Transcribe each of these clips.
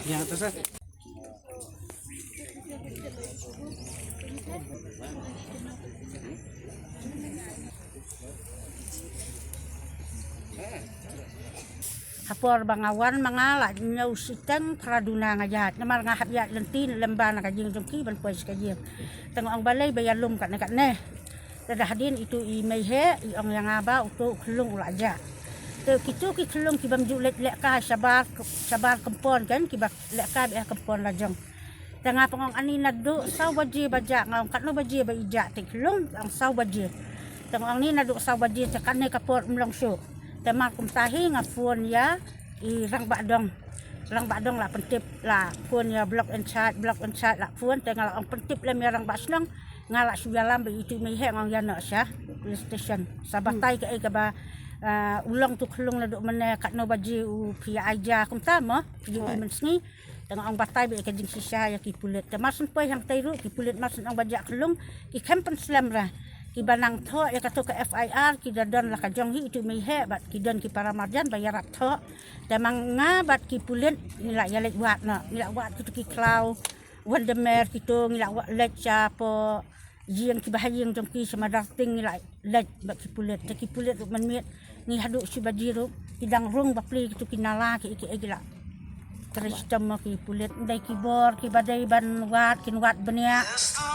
Yang atas ah. Hapor bangawan mga la usitang praduna ngajat namar ngahap ya lentin lemban kajing jongki ban pois kajing tengok ang balay bayalum kat nekat neh tadahadin itu i meihe i ong yang aba untuk kelung ulaja te kitu ki kelung ki bam julet lek ka sabar kempon kan ki bak lek ka be kempon lajong tengah pengong ani nadu saw baji baja ngau kat no baji ba ija te kelung ang saw baji tengok ang ni nadu saw baji tekan ne kapor mlong su temar kum tahi ngapun ya i rang badong la pentip la pun ya block and chat la pun tengah ang pentip lem ya rang basnong ngala suyalam be itu mehe ngong ya nak sya police station sabatai ke ba ulang tu kelung la duk mene kat no baji u pia aja kum tama pi mensni tengah ang batai be ke jing sisa ya ki pulet temasun poi hang tairu ki pulet masun ang bajak kelung ki kampen slam ra ki banang tho ya kato ke FIR ki dadan la kajong hi itu mehe bat ki dan ki para marjan bayar tho temang nga bat ki pulen nila ya lek wat na nila wat ki ki klau wandemer ki to nila wat lek cha po jiang ki bahayang jong ki sama darting nila lek bat ki pulet man miet ni hadu si bajiru ki dang rung bapli ki to kinala ki egila Kristem ki pulet dai ki bor ki badai ban wat kin wat benia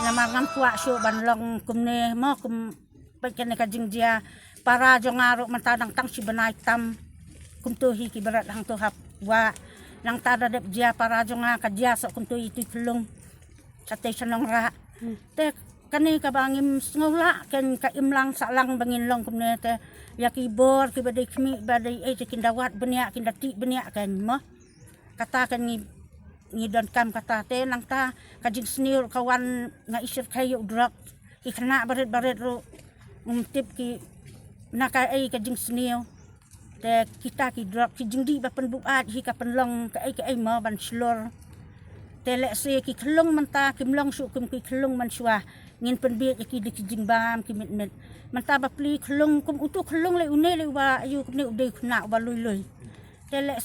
namangan kuak su ban long kumne mo kum pekan ka jingja para jongaro mantadang tang si banai tam kum tuhi ki berat hang to hap wa nang tada dep dia para jonga ka dia sok kum tuhi tu kelung station long ra te kani ka bangim ngola ken ka imlang salang bangin long kumne te ya ki bor ki badai kmi badai e kin dawat benia kin dati benia kan mo kata kan ni don kam kata te nang ta kajing senior kawan nga isir kayo drug ki kena baret ro tip ki naka ai kajing senior te kita ki drug ki jingdi ba pen buat hi ka penlong ka ai ma ban slor te lek se ki kelung menta ki mlong su kum ki kelung man swa ngin pen bi ki di jing bam ki mit menta ba pli kelung kum utu kelung le une le wa ayu kum ne udai khna ba lui te lek